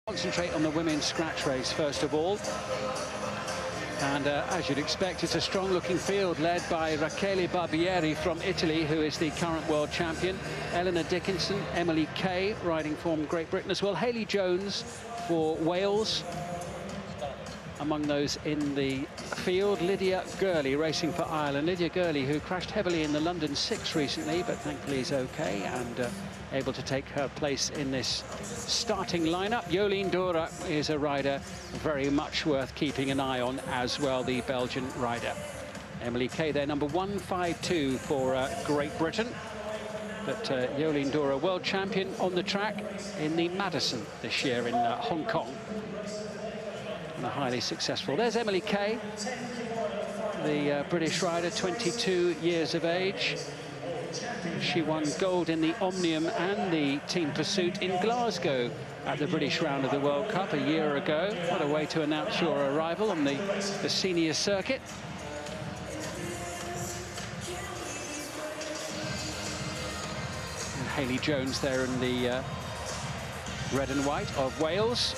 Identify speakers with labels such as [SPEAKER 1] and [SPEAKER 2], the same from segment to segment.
[SPEAKER 1] Concentrate on the women's scratch race first of all. And as you'd expect, it's a strong-looking field led by Rachele Barbieri from Italy, who is the current world champion. Eleanor Dickinson, Emily Kay, riding from Great Britain as well. Hayley Jones for Wales. Among those in the field, Lydia Gurley racing for Ireland. Lydia Gurley, who crashed heavily in the London 6 recently, but thankfully is okay and able to take her place in this starting lineup. Jolien D'Hoore is a rider very much worth keeping an eye on as well, the Belgian rider. Emily Kay there, number 152 for Great Britain. But Jolien D'Hoore, world champion on the track in the Madison this year in Hong Kong. And highly successful. There's Emily Kay, the British rider, 22 years of age. She won gold in the Omnium and the team pursuit in Glasgow at the British round of the World Cup a year ago. What a way to announce your arrival on the senior circuit. And Hayley Jones there in the red and white of Wales.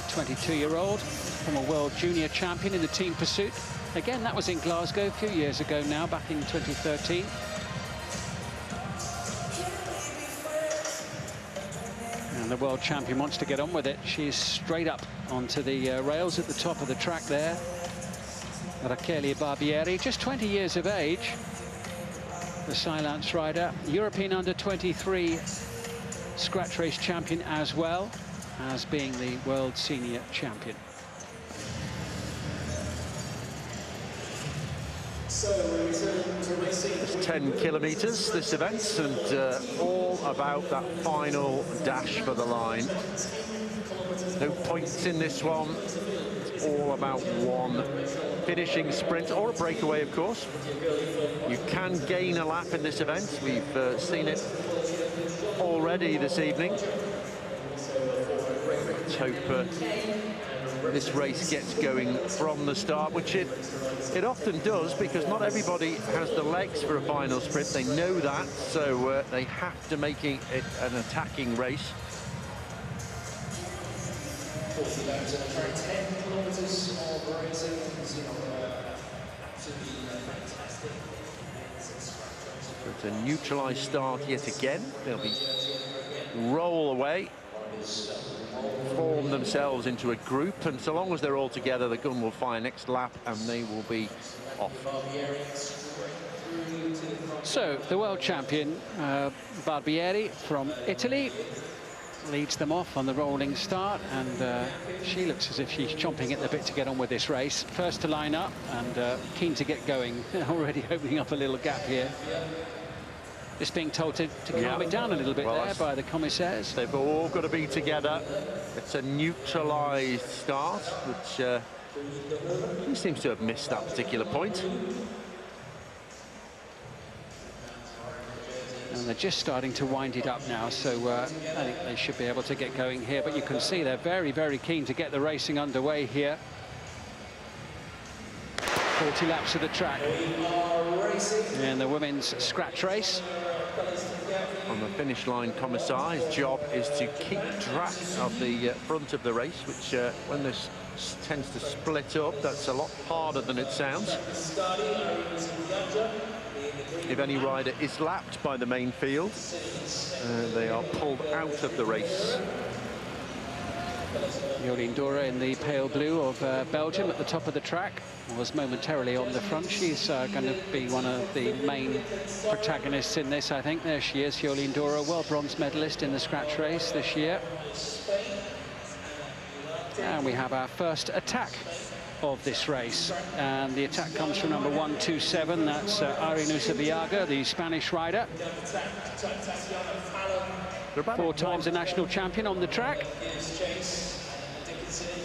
[SPEAKER 1] 22-year-old, former world junior champion in the team pursuit. Again, that was in Glasgow a few years ago now, back in 2013. And the world champion wants to get on with it. She's straight up onto the rails at the top of the track there. Rachele Barbieri, just 20 years of age. The Silence rider, European under-23 scratch race champion as well as being the world senior champion.
[SPEAKER 2] It's 10 kilometres, this event, and all about that final dash for the line. No points in this one. It's all about one finishing sprint, or a breakaway, of course. You can gain a lap in this event. We've seen it already this evening. Let's hope this race gets going from the start, which it often does, because not everybody has the legs for a final sprint. They know that, so they have to make it an attacking race. So it's a neutralised start yet again. They'll be roll away, form themselves into a group, and so long as they're all together, the gun will fire next lap and they will be off.
[SPEAKER 1] So the world champion Barbieri from Italy leads them off on the rolling start, and she looks as if she's chomping at the bit to get on with this race. First to line up and keen to get going. Already opening up a little gap here. Just being told to calm it down a little bit there by the commissaires.
[SPEAKER 2] They've all got to be together. It's a neutralised start, which he seems to have missed that particular point.
[SPEAKER 1] And they're just starting to wind it up now, so I think they should be able to get going here. But you can see they're very, very keen to get the racing underway here. 40 laps of the track in the women's scratch race.
[SPEAKER 2] On the finish line, Commissar's job is to keep track of the front of the race, which when this tends to split up, that's a lot harder than it sounds. If any rider is lapped by the main field, they are pulled out of the race.
[SPEAKER 1] Jolien D'Hoore in the pale blue of Belgium at the top of the track was momentarily on the front. She's going to be one of the main protagonists in this, I think. There she is, Jolien D'Hoore, world bronze medalist in the scratch race this year. And we have our first attack of this race, and the attack comes from number 127. That's Irene Usabiaga, the Spanish rider. 4 times a national champion on the track.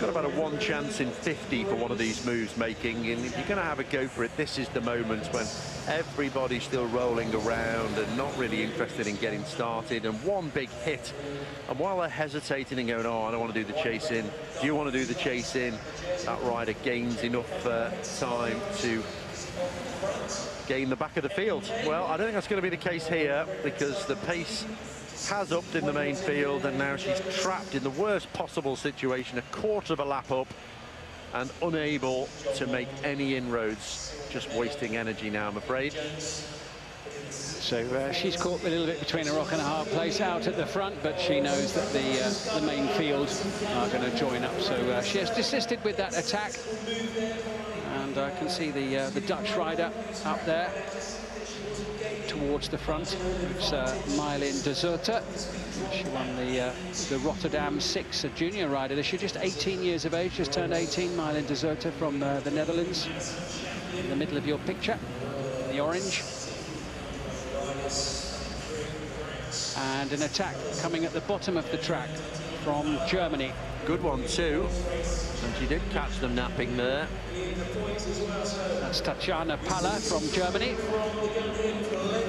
[SPEAKER 2] Got about a 1 chance in 50 for one of these moves making, and if you're going to have a go for it, this is the moment when everybody's still rolling around and not really interested in getting started, and one big hit, and while they're hesitating and going, oh, I don't want to do the chase in, do you want to do the chase in, that rider gains enough time to gain the back of the field. Well, I don't think that's going to be the case here, because the pace has upped in the main field, and now she's trapped in the worst possible situation, a quarter of a lap up, and unable to make any inroads. Just wasting energy now, I'm afraid.
[SPEAKER 1] So she's caught a little bit between a rock and a hard place out at the front, but she knows that the main field are going to join up. So she has desisted with that attack. And I can see the Dutch rider up there towards the front. It's Mylin de Zutter. She won the Rotterdam 6, a junior rider. She's just 18 years of age, just turned 18. Mylin de Zutter from the Netherlands. In the middle of your picture, the orange. And an attack coming at the bottom of the track from Germany.
[SPEAKER 2] Good one too, and she did catch them napping there.
[SPEAKER 1] That's Tatjana Paller from Germany.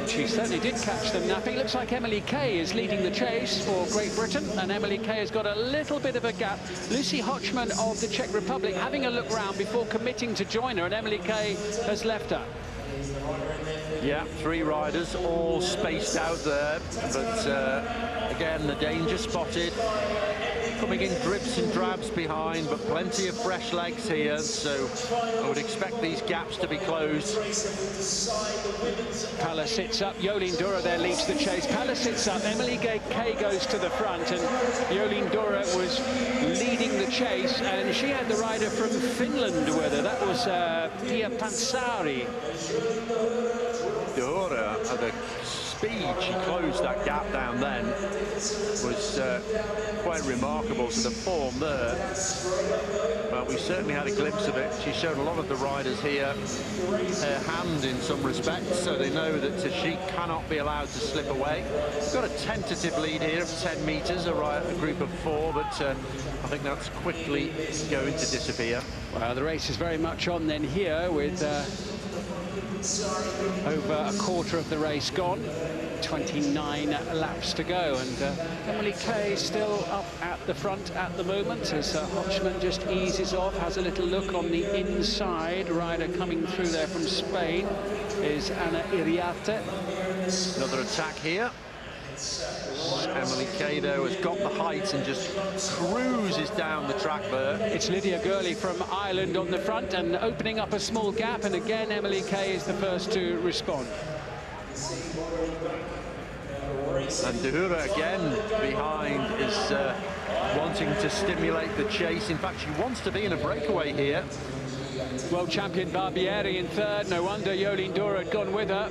[SPEAKER 1] She certainly did catch them napping. Looks like Emily Kay is leading the chase for Great Britain, and Emily Kay has got a little bit of a gap. Lucy Hochman of the Czech Republic having a look round before committing to join her, and Emily Kay has left her.
[SPEAKER 2] Yeah, 3 riders all spaced out there, but again, the danger spotted. Coming in dribs and drabs behind, but plenty of fresh legs here, so I would expect these gaps to be closed.
[SPEAKER 1] Paller sits up, Jolien D'Hoore there leads the chase. Paller sits up, Emily Kay goes to the front, and Jolien D'Hoore was leading the chase, and she had the rider from Finland with her. That was Pia Pansari.
[SPEAKER 2] D'Hoore at the speed she closed that gap down then was quite remarkable to the form there. Well, we certainly had a glimpse of it. She showed a lot of the riders here her hand in some respects, so they know that she cannot be allowed to slip away. We've got a tentative lead here of 10 metres, a group of 4, but I think that's quickly going to disappear.
[SPEAKER 1] Well, the race is very much on then here with over a quarter of the race gone. 29 laps to go, and Emily Kay still up at the front at the moment as Hochman just eases off, has a little look on the inside. Rider coming through there from Spain is Ana Iriarte.
[SPEAKER 2] Another attack here. Emily Kay, though, has got the height and just cruises down the track there. It's
[SPEAKER 1] Lydia Gurley from Ireland on the front and opening up a small gap, and again Emily Kay is the first to respond.
[SPEAKER 2] And D'Hoore again behind is wanting to stimulate the chase. In fact, she wants to be in a breakaway here.
[SPEAKER 1] World champion Barbieri in third. No wonder Jolien D'Hoore had gone with her.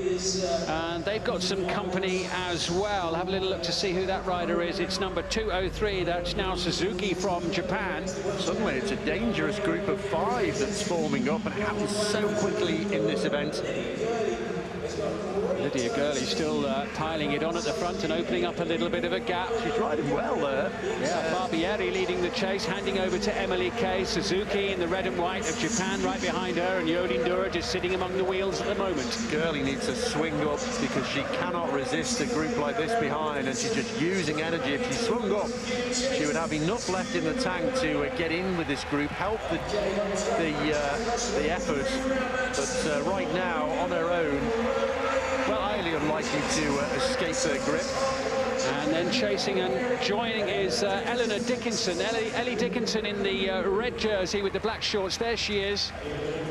[SPEAKER 1] And they've got some company as well. Have a little look to see who that rider is. It's number 203. That's now Suzuki from Japan.
[SPEAKER 2] Suddenly it's a dangerous group of 5 that's forming up, and it happens so quickly in this event.
[SPEAKER 1] Lydia Gurley still piling it on at the front and opening up a little bit of a gap.
[SPEAKER 2] She's riding well there.
[SPEAKER 1] Yeah, Barbieri leading the chase, handing over to Emily Kay. Suzuki in the red and white of Japan right behind her, and Jolien D'Hoore just sitting among the wheels at the moment.
[SPEAKER 2] Gurley needs to swing up because she cannot resist a group like this behind, and she's just using energy. If she swung up, she would have enough left in the tank to get in with this group, help the effort. But right now, on her own, well, highly unlikely to escape their grip.
[SPEAKER 1] And then chasing and joining is Eleanor Dickinson. Ellie Dickinson in the red jersey with the black shorts. There she is.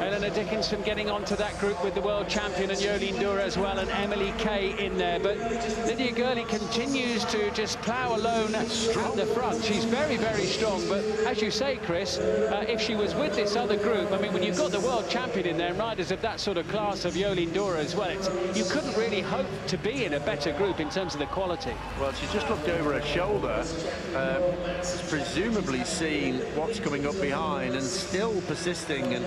[SPEAKER 1] Eleanor Dickinson getting onto that group with the world champion and Jolien D'Hoore as well, and Emily Kay in there. But Lydia Gurley continues to just plough alone at the front. She's very, very strong. But as you say, Chris, if she was with this other group, I mean, when you've got the world champion in there and riders of that sort of class of Jolien D'Hoore as well, you couldn't really hope to be in a better group in terms of the quality.
[SPEAKER 2] Well, she just looked over her shoulder, presumably seen what's coming up behind and still persisting, and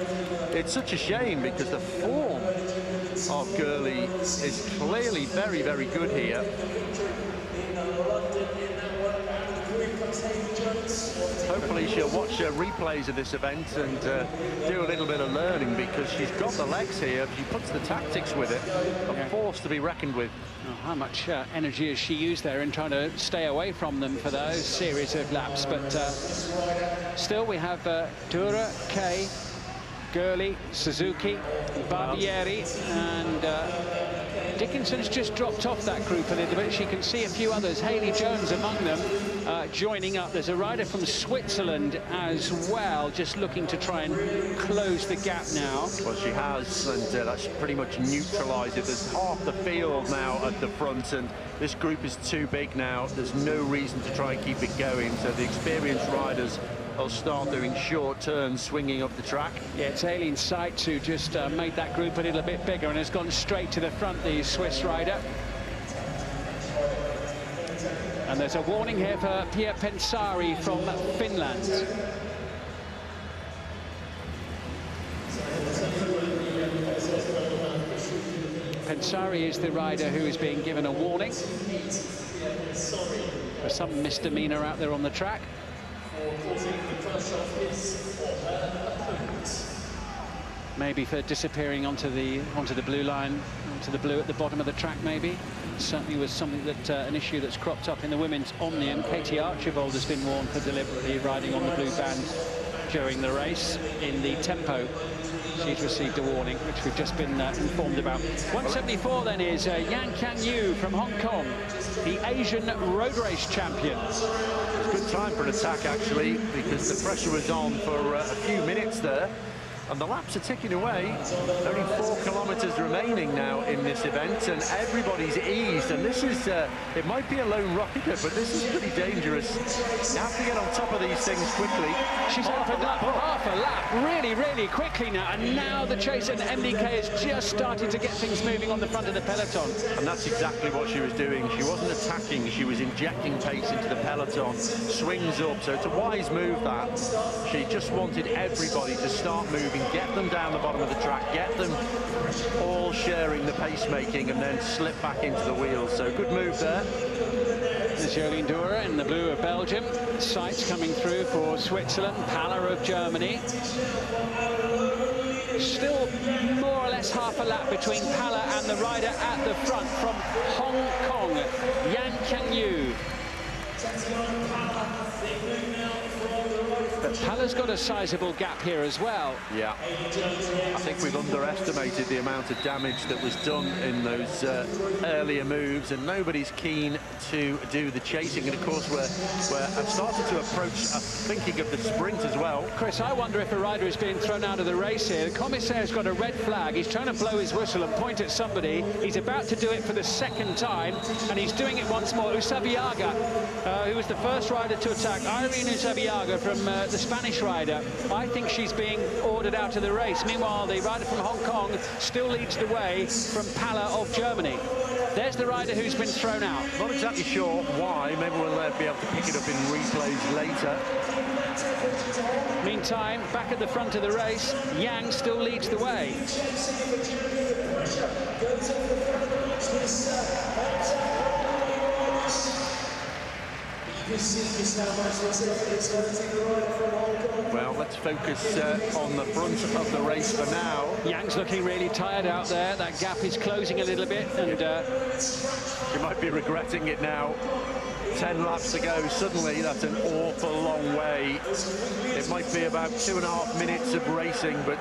[SPEAKER 2] it's such a shame because the form of Gurley is clearly very, very good here. Hopefully she'll watch replays of this event and do a little bit of learning, because she's got the legs here. She puts the tactics with it, a force to be reckoned with.
[SPEAKER 1] Oh, how much energy has she used there in trying to stay away from them for those series of laps? But still, we have D'Hoore, Kay, Gurley, Suzuki, Barbieri, and Dickinson's just dropped off that group a little bit. She can see a few others, Hayley Jones among them, joining up. There's a rider from Switzerland as well, just looking to try and close the gap now.
[SPEAKER 2] Well, she has, and that's pretty much neutralised it. There's half the field now at the front, and this group is too big now. There's no reason to try and keep it going, so the experienced riders will start doing short turns, swinging up the track.
[SPEAKER 1] Yeah, it's Aileen Seitz who just made that group a little bit bigger and has gone straight to the front, the Swiss rider. And there's a warning here for Pia Pensari from Finland. Pensari is the rider who is being given a warning for some misdemeanor out there on the track. Maybe for disappearing onto the blue line, onto the blue at the bottom of the track, maybe. Certainly was something that an issue that's cropped up in the women's Omnium. Katie Archibald has been warned for deliberately riding on the blue band during the race. In the tempo, she's received a warning, which we've just been informed about. 174 then is Yang Kang-yu from Hong Kong, the Asian road race champion.
[SPEAKER 2] Good time for an attack, actually, because the pressure was on for a few minutes there. And the laps are ticking away. Only 4 kilometres remaining now in this event, and everybody's eased. And this is, it might be a lone rider, but this is pretty dangerous. You have to get on top of these things quickly.
[SPEAKER 1] She's opened up half a lap really, really quickly now. And now the chase, and MDK has just started to get things moving on the front of the peloton.
[SPEAKER 2] And that's exactly what she was doing. She wasn't attacking, she was injecting pace into the peloton. Swings up, so it's a wise move that. She just wanted everybody to start moving, get them down the bottom of the track, get them all sharing the pacemaking, and then slip back into the wheels. So good move there.
[SPEAKER 1] There's Jolien D'Hoore in the blue of Belgium. Seitz coming through for Switzerland. Paller of Germany. Still more or less half a lap between Paller and the rider at the front from Hong Kong, Yang Kang-yu. But Paller's got a sizable gap here as well.
[SPEAKER 2] Yeah, I think we've underestimated the amount of damage that was done in those earlier moves, and nobody's keen to do the chasing. And of course, we're starting to approach thinking of the sprint as well.
[SPEAKER 1] Chris, I wonder if a rider is being thrown out of the race here. The commissaire's got a red flag. He's trying to blow his whistle and point at somebody. He's about to do it for the second time, and he's doing it once more. Usabiaga, who was the first rider to attack, Irene Usabiaga from the Spanish rider. I think she's being ordered out of the race. Meanwhile, the rider from Hong Kong still leads the way from Paller of Germany. There's the rider who's been thrown out.
[SPEAKER 2] Not exactly sure why. Maybe we'll be able to pick it up in replays later.
[SPEAKER 1] Meantime, back at the front of the race, Yang still leads the way.
[SPEAKER 2] Well, let's focus on the front of the race for now.
[SPEAKER 1] Yang's looking really tired out there. That gap is closing a little bit, and
[SPEAKER 2] she might be regretting it now. 10 laps to go. Suddenly, that's an awful long way. It might be about 2.5 minutes of racing, but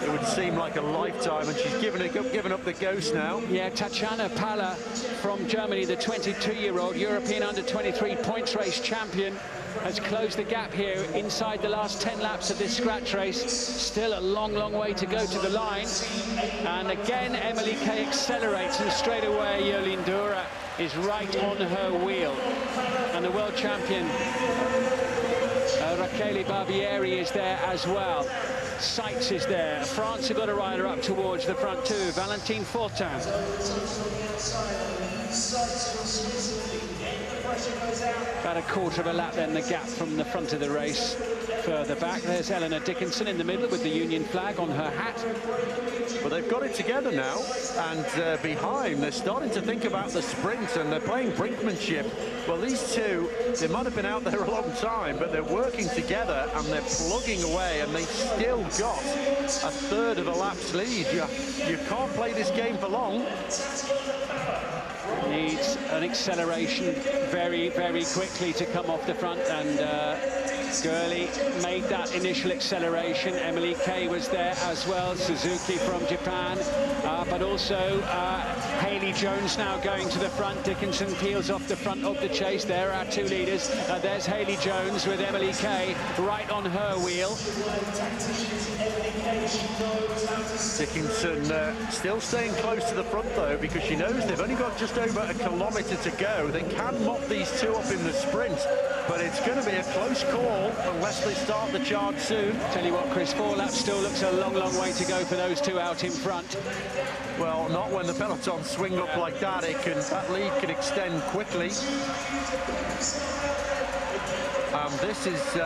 [SPEAKER 2] it would seem like a lifetime, and she's given up the ghost now.
[SPEAKER 1] Yeah, Tatjana Paller from Germany, the 22-year-old European under-23 points race champion, has closed the gap here inside the last 10 laps of this scratch race. Still a long, long way to go to the line. And again, Emily Kay accelerates, and straight away, Jolien D'Hoore is right on her wheel. And the world champion, Rachele Barbieri, is there as well. Seitz is there. France have got a rider up towards the front too, Valentine Fortin. About a quarter of a lap then, the gap from the front of the race further back. There's Eleanor Dickinson in the middle with the Union flag on her hat.
[SPEAKER 2] But they've got it together now, and behind, they're starting to think about the sprint, and they're playing brinkmanship. Well, these two, they might have been out there a long time, but they're working together, and they're plugging away, and they've still got a third of a lap's lead. You can't play this game for long.
[SPEAKER 1] Needs an acceleration very, very quickly to come off the front, and Gurley made that initial acceleration. Emily Kay was there as well, Suzuki from Japan, but also Hayley Jones now going to the front. Dickinson peels off the front of the chase. There are our two leaders. There's Hayley Jones with Emily Kay right on her wheel.
[SPEAKER 2] Dickinson still staying close to the front, though, because she knows they've only got just over a kilometre to go. They can mop these two up in the sprint, but it's going to be a close call unless they start the charge soon.
[SPEAKER 1] Tell you what, Chris, 4 laps still looks a long, long way to go for those two out in front.
[SPEAKER 2] Well, not when the peloton swing up like that. That lead can extend quickly. This is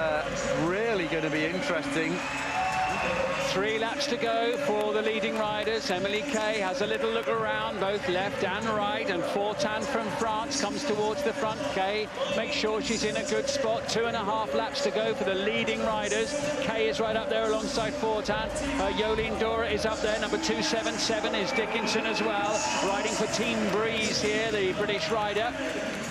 [SPEAKER 2] really going to be interesting.
[SPEAKER 1] 3 laps to go for the leading riders. Emily Kay has a little look around, both left and right, and Fortin from France comes towards the front. Kay makes sure she's in a good spot. 2.5 laps to go for the leading riders. Kay is right up there alongside Fortin. Jolien Dora is up there. Number 277 is Dickinson as well, riding for Team Breeze here, the British rider.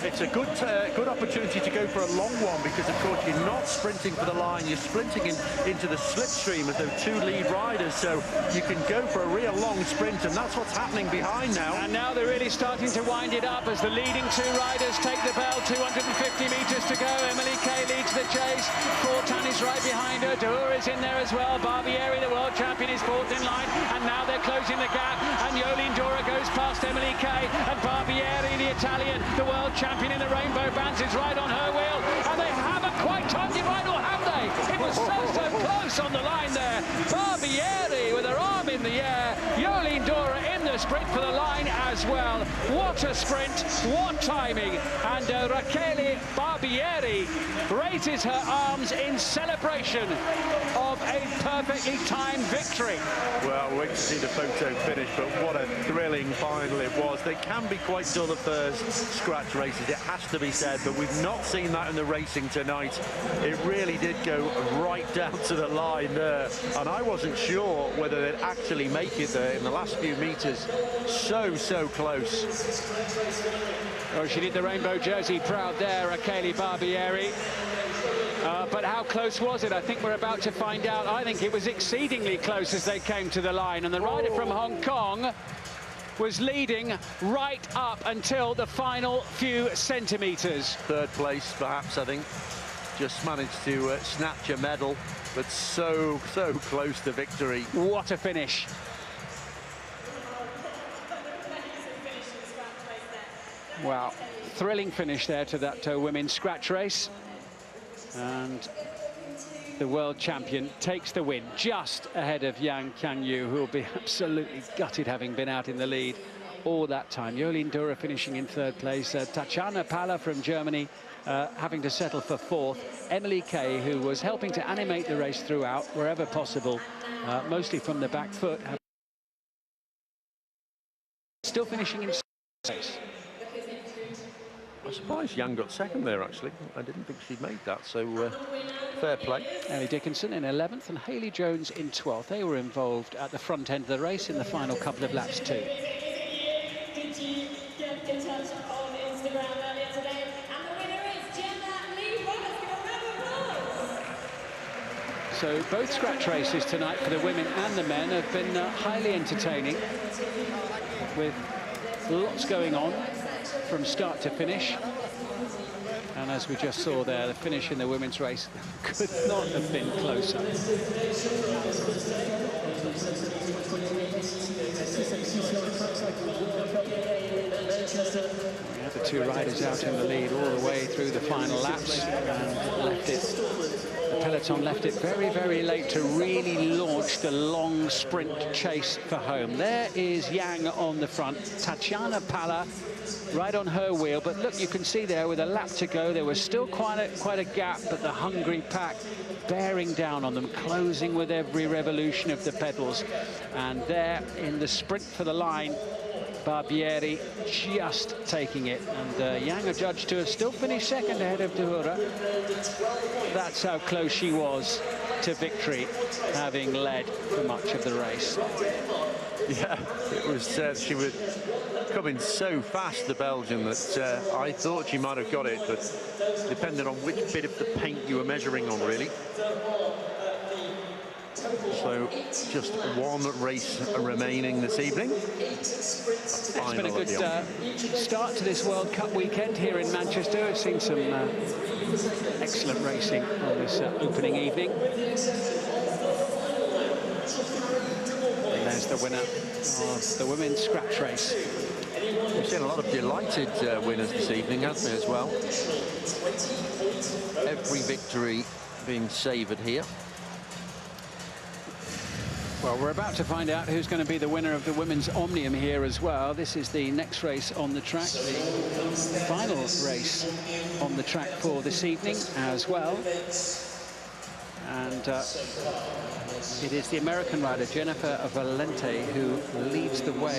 [SPEAKER 2] It's a good opportunity to go for a long one, because of course you're not sprinting for the line, you're sprinting into the slipstream as those two lead riders, so you can go for a real long sprint, and that's what's happening behind now.
[SPEAKER 1] And now they're really starting to wind it up as the leading two riders take the bell. 250 metres to go. Emily Kay leads the chase. Fortin is right behind her. Dora is in there as well. Barbieri, the world champion, is fourth in line, and now they're closing the gap, and Jolien Dora goes past Emily Kay, and Barbieri, the Italian, the world champion in the rainbow bands, is right on her wheel, and they haven't quite timed it right, or have they? It was so close on the line there. Barbieri with her arm in the air. Jolien Dora in the sprint for the line as well. What a sprint, what timing. And Rachele Barbieri raises her arms in celebration of a perfectly timed victory.
[SPEAKER 2] Well, wait to see the photo finish, but what a thrilling final it was. They can be quite dull, the first scratch races, it has to be said, but we've not seen that in the racing tonight. It really did go right down to the line there, and I wasn't sure whether they'd actually make it there in the last few metres. So close.
[SPEAKER 1] Oh, she did the rainbow jersey proud there, Rachele Barbieri. But how close was it? I think we're about to find out. I think it was exceedingly close as they came to the line, and the rider from Hong Kong was leading right up until the final few centimetres.
[SPEAKER 2] Third place, perhaps, I think. Just managed to snatch a medal, but so close to victory.
[SPEAKER 1] What a finish. Wow, thrilling finish there to that women's scratch race. And the world champion takes the win just ahead of Yang Qianyu, who will be absolutely gutted having been out in the lead all that time. Jolien Dora finishing in third place. Tatjana Palla from Germany having to settle for fourth. Emily Kay, who was helping to animate the race throughout, wherever possible, mostly from the back foot, still finishing in place.
[SPEAKER 2] I'm surprised Yang got second there, actually. I didn't think she'd made that, so fair play.
[SPEAKER 1] Ellie Dickinson in 11th and Hayley Jones in 12th. They were involved at the front end of the race in the final couple of laps too. So both scratch races tonight for the women and the men have been highly entertaining, with lots going on from start to finish. And as we just saw there, the finish in the women's race could not have been closer. We had the two riders out in the lead all the way through the final laps, and left it. The peloton left it very late to really launch the long sprint chase for home. There is Yang on the front, Tatjana Palla right on her wheel, but look, you can see there with a lap to go, there was still quite a gap, but the hungry pack bearing down on them, closing with every revolution of the pedals. And there in the sprint for the line, Barbieri just taking it, and Yang adjudged to have still finished second ahead of Dora. That's how close she was to victory, having led for much of the race.
[SPEAKER 2] Yeah, it was, she was coming so fast, the Belgian, that I thought she might have got it, but depending on which bit of the paint you were measuring on, really. So just one race remaining this evening.
[SPEAKER 1] It's been a good start to this World Cup weekend here in Manchester. We've seen some excellent racing on this opening evening. And there's the winner of the women's scratch race.
[SPEAKER 2] We've seen a lot of delighted winners this evening, haven't we, as well? Every victory being savoured here.
[SPEAKER 1] Well, we're about to find out who's going to be the winner of the women's Omnium here as well. This is the next race on the track, the final race on the track for this evening as well. And it is the American rider, Jennifer Valente, who leads the way.